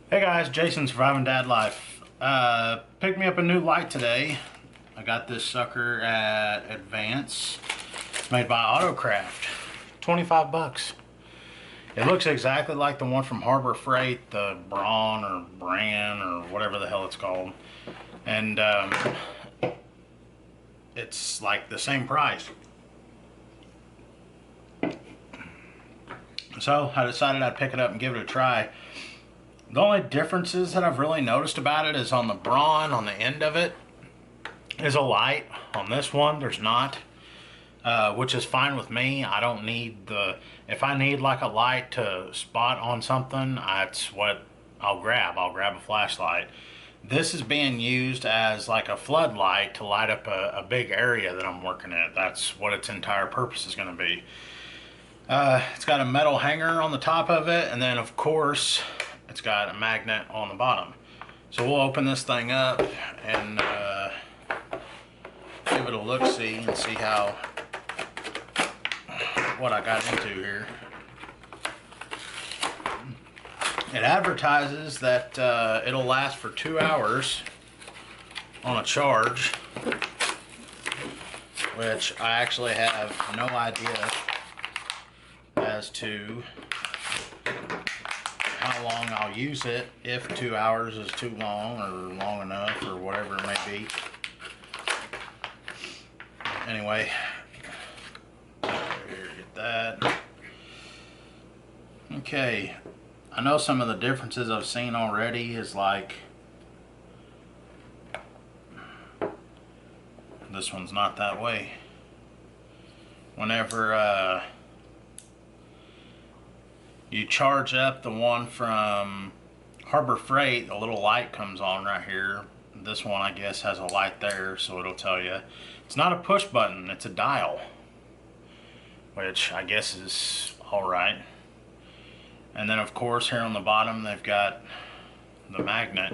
Hey guys, Jason Surviving Dad Life. Picked me up a new light today. I got this sucker at Advance, made by AutoCraft. 25 bucks. It looks exactly like the one from Harbor Freight, the Braun or Braun or whatever the hell it's called. And it's like the same price. So I decided I'd pick it up and give it a try. The only differences that I've really noticed about it is on the Braun, on the end of it, is a light. On this one, there's not, which is fine with me. I don't need if I need like a light to spot on something, that's what I'll grab. I'll grab a flashlight. This is being used as like a floodlight to light up a big area that I'm working at. That's what its entire purpose is going to be. It's got a metal hanger on the top of it, and then of course it's got a magnet on the bottom. So we'll open this thing up and give it a look-see and see what I got into here. It advertises that it'll last for 2 hours on a charge, which I actually have no idea as to how long I'll use it, if 2 hours is too long or long enough or whatever it may be. Anyway, here, get that. Okay, I know some of the differences I've seen already is like this one's not that way. Whenever you charge up the one from Harbor Freight, a little light comes on right here. This one, I guess, has a light there, so it'll tell you. It's not a push button, it's a dial, which I guess is alright. And then, of course, here on the bottom, they've got the magnet.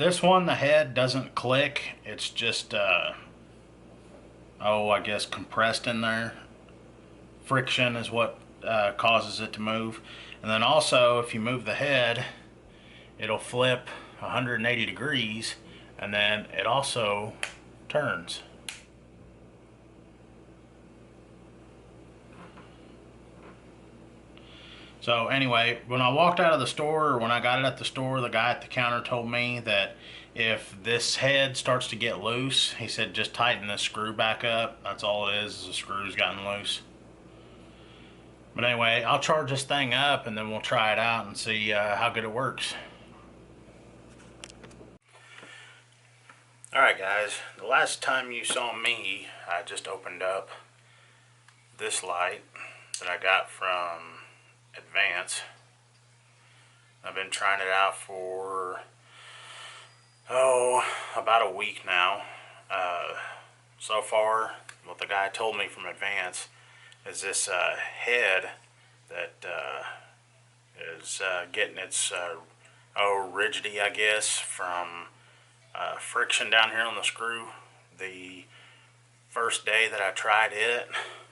This one, the head doesn't click. It's just, I guess compressed in there. Friction is what causes it to move. And then also, if you move the head, it'll flip 180 degrees, and then it also turns. So anyway, when I walked out of the store, or when I got it at the store, the guy at the counter told me that if this head starts to get loose, he said just tighten this screw back up. That's all it is the screw's gotten loose. But anyway, I'll charge this thing up and then we'll try it out and see how good it works. Alright guys, the last time you saw me, I just opened up this light that I got from Advance. I've been trying it out for about a week now. So far, what the guy told me from Advance is this head that is getting its rigidity, I guess, from friction down here on the screw. The first day that I tried it,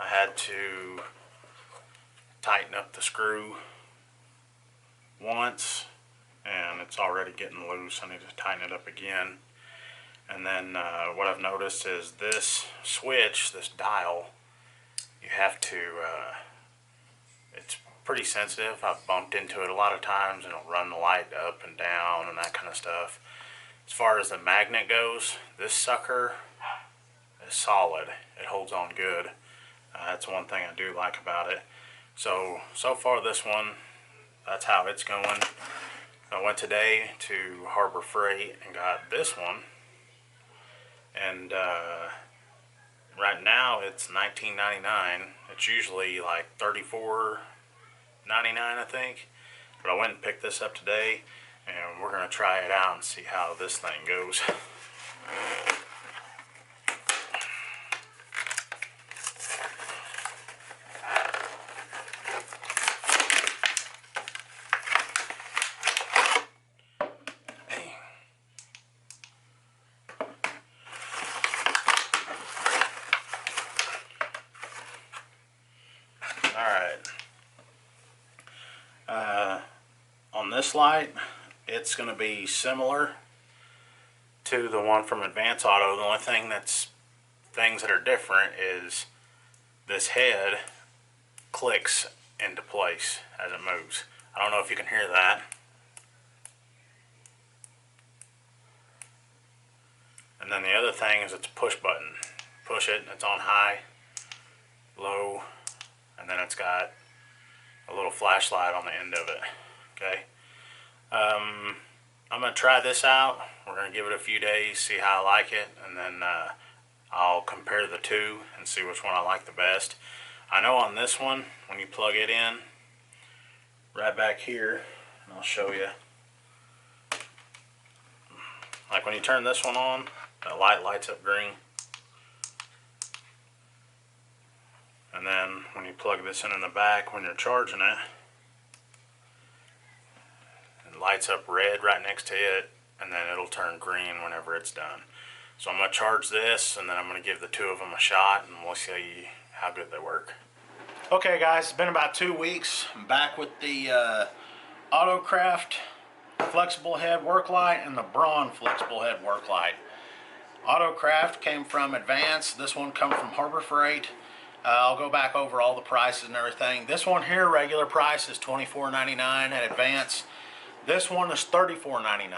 I had to tighten up the screw once, and it's already getting loose. I need to tighten it up again. And then what I've noticed is this switch, this dial, you have to, it's pretty sensitive. I've bumped into it a lot of times and it'll run the light up and down and that kind of stuff. As far as the magnet goes, this sucker is solid. It holds on good. That's one thing I do like about it. So far this one, that's how it's going. I went today to Harbor Freight and got this one. And right now it's $19.99. It's usually like $34.99, I think. But I went and picked this up today, and we're going to try it out and see how this thing goes. Alright. On on this light, it's going to be similar to the one from Advance Auto. The only things that are different is this head clicks into place as it moves. I don't know if you can hear that. And then the other thing is it's a push button. Push it, it's on high, low, and then it's got a little flashlight on the end of it. Okay. I'm going to try this out. We're going to give it a few days, see how I like it, and then I'll compare the two and see which one I like the best. I know on this one, when you plug it in, right back here, and I'll show you. Like when you turn this one on, that light lights up green. And then when you plug this in the back, when you're charging it, it lights up red right next to it, and then it'll turn green whenever it's done. So I'm going to charge this, and then I'm going to give the two of them a shot, and we'll see how good they work. Okay guys, it's been about 2 weeks. I'm back with the AutoCraft flexible head work light and the Braun flexible head work light. AutoCraft came from Advance. This one come from Harbor Freight. I'll go back over all the prices and everything. This one here, regular price is $24.99 at Advance. This one is $34.99.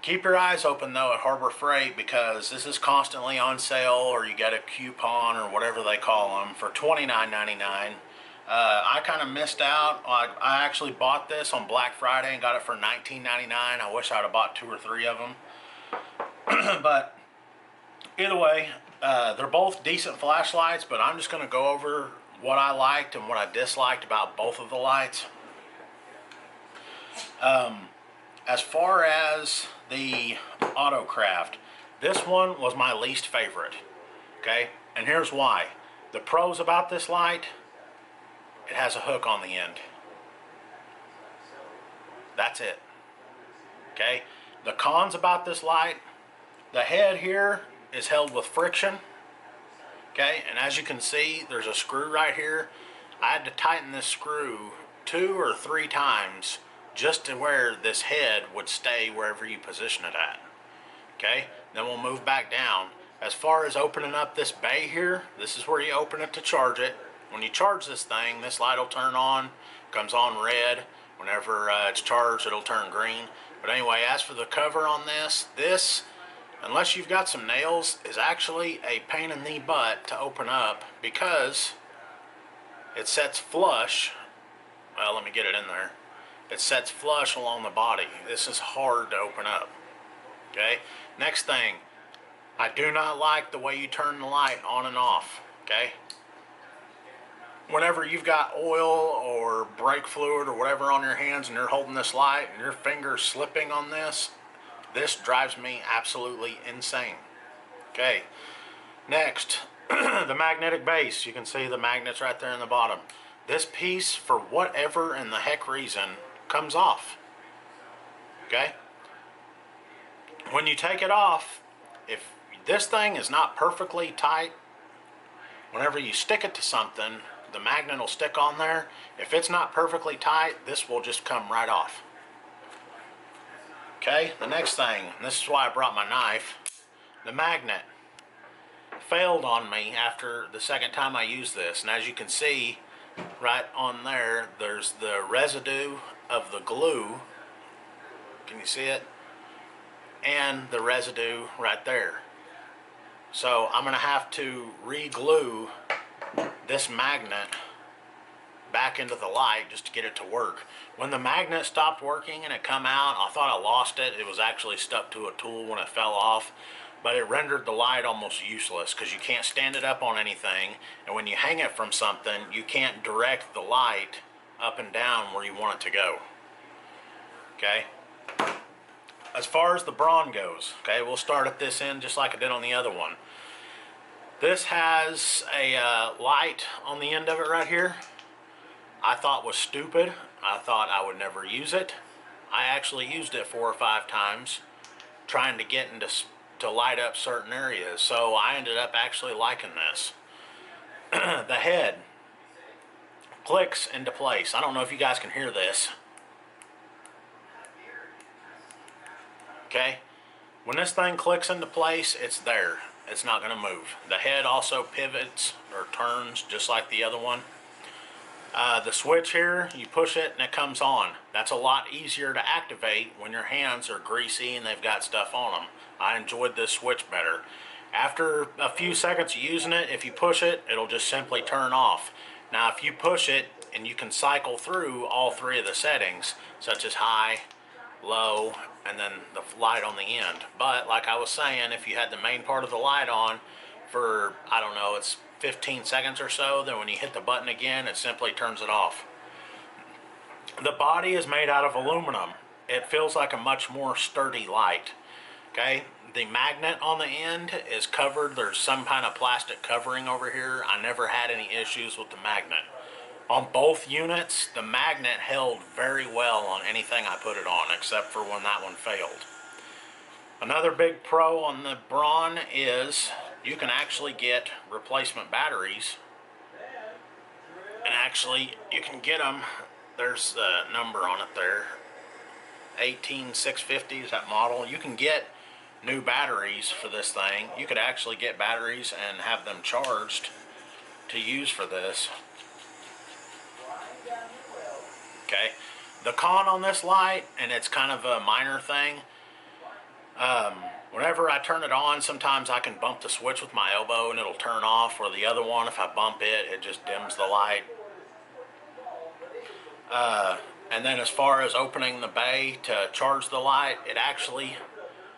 Keep your eyes open though at Harbor Freight, because this is constantly on sale, or you get a coupon or whatever they call them for $29.99. I kind of missed out. I actually bought this on Black Friday and got it for $19.99. I wish I'd have bought 2 or 3 of them. But either way, they're both decent flashlights, but I'm just going to go over what I liked and what I disliked about both of the lights. As far as the AutoCraft, this one was my least favorite. Okay, and here's why. The pros about this light: it has a hook on the end. That's it. Okay, the cons about this light: the head here is held with friction. Okay, and as you can see, there's a screw right here. I had to tighten this screw 2 or 3 times just to where this head would stay wherever you position it at. Okay, then we'll move back down. As far as opening up this bay here, this is where you open it to charge it. When you charge this thing, this light will turn on, comes on red. Whenever it's charged, it'll turn green. But anyway, as for the cover on this, unless you've got some nails, is actually a pain in the butt to open up, because it sets flush. Well, let me get it in there. It sets flush along the body. This is hard to open up. Okay, next thing, I do not like the way you turn the light on and off. Okay, whenever you've got oil or brake fluid or whatever on your hands and you're holding this light and your finger's slipping on this drives me absolutely insane. Okay, next, the magnetic base. You can see the magnets right there in the bottom. This piece, for whatever in the heck reason, comes off. Okay, when you take it off, if this thing is not perfectly tight, whenever you stick it to something, the magnet will stick on there. If it's not perfectly tight, this will just come right off. Okay, the next thing, and this is why I brought my knife, the magnet failed on me after the second time I used this. And as you can see, right on there, there's the residue of the glue. Can you see it? And the residue right there. So I'm going to have to re-glue this magnet back into the light just to get it to work. When the magnet stopped working and it come out, I thought I lost it. It was actually stuck to a tool when it fell off, but it rendered the light almost useless because you can't stand it up on anything, and when you hang it from something, you can't direct the light up and down where you want it to go. Okay, as far as the Braun goes, okay, we'll start at this end just like I did on the other one. This has a light on the end of it right here. I thought was stupid. I thought I would never use it. I actually used it 4 or 5 times trying to get into to light up certain areas, so I ended up actually liking this. The head clicks into place. I don't know if you guys can hear this. Okay? When this thing clicks into place, it's there. It's not going to move. The head also pivots or turns just like the other one. The switch here, you push it and it comes on. That's a lot easier to activate when your hands are greasy and they've got stuff on them. I enjoyed this switch better. After a few seconds of using it, if you push it, it'll just simply turn off. Now if you push it, and you can cycle through all three of the settings, such as high, low, and then the light on the end. But like I was saying, if you had the main part of the light on for, I don't know, it's 15 seconds or so, then when you hit the button again, it simply turns it off. The body is made out of aluminum. It feels like a much more sturdy light. Okay, the magnet on the end is covered. There's some kind of plastic covering over here. I never had any issues with the magnet. On both units, the magnet held very well on anything I put it on, except for when that one failed. Another big pro on the Braun is you can actually get replacement batteries. And actually, you can get them. There's the number on it there. 18650 is that model. You can get new batteries for this thing. You could actually get batteries and have them charged to use for this. Okay, the con on this light, and it's kind of a minor thing, whenever I turn it on, sometimes I can bump the switch with my elbow and it'll turn off, or the other one, if I bump it, it just dims the light. And then as far as opening the bay to charge the light, it actually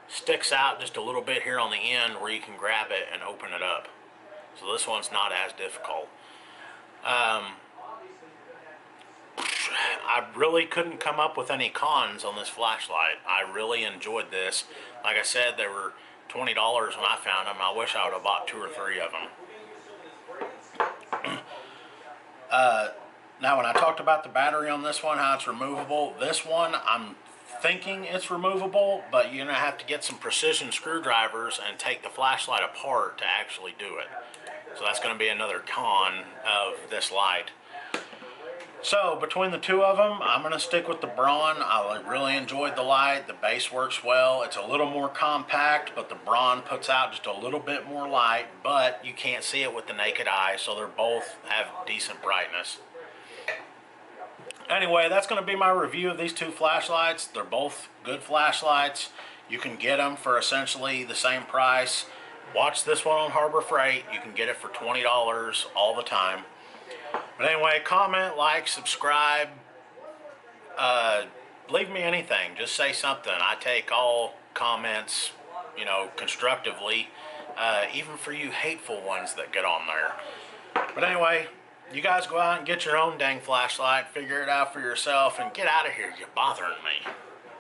sticks out just a little bit here on the end where you can grab it and open it up. So this one's not as difficult. I really couldn't come up with any cons on this flashlight. I really enjoyed this. Like I said, they were $20 when I found them. I wish I would have bought 2 or 3 of them. Now when I talked about the battery on this one, how it's removable, this one I'm thinking it's removable, but you're going to have to get some precision screwdrivers and take the flashlight apart to actually do it. So that's going to be another con of this light. So between the two of them, I'm going to stick with the Braun. I really enjoyed the light. The base works well. It's a little more compact, but the Braun puts out just a little bit more light, but you can't see it with the naked eye, so they both have decent brightness. Anyway, that's going to be my review of these two flashlights. They're both good flashlights. You can get them for essentially the same price. Watch this one on Harbor Freight. You can get it for $20 all the time. But anyway, comment, like, subscribe, leave me anything. Just say something. I take all comments, you know, constructively, even for you hateful ones that get on there. But anyway, you guys go out and get your own dang flashlight, figure it out for yourself, and get out of here. You're bothering me.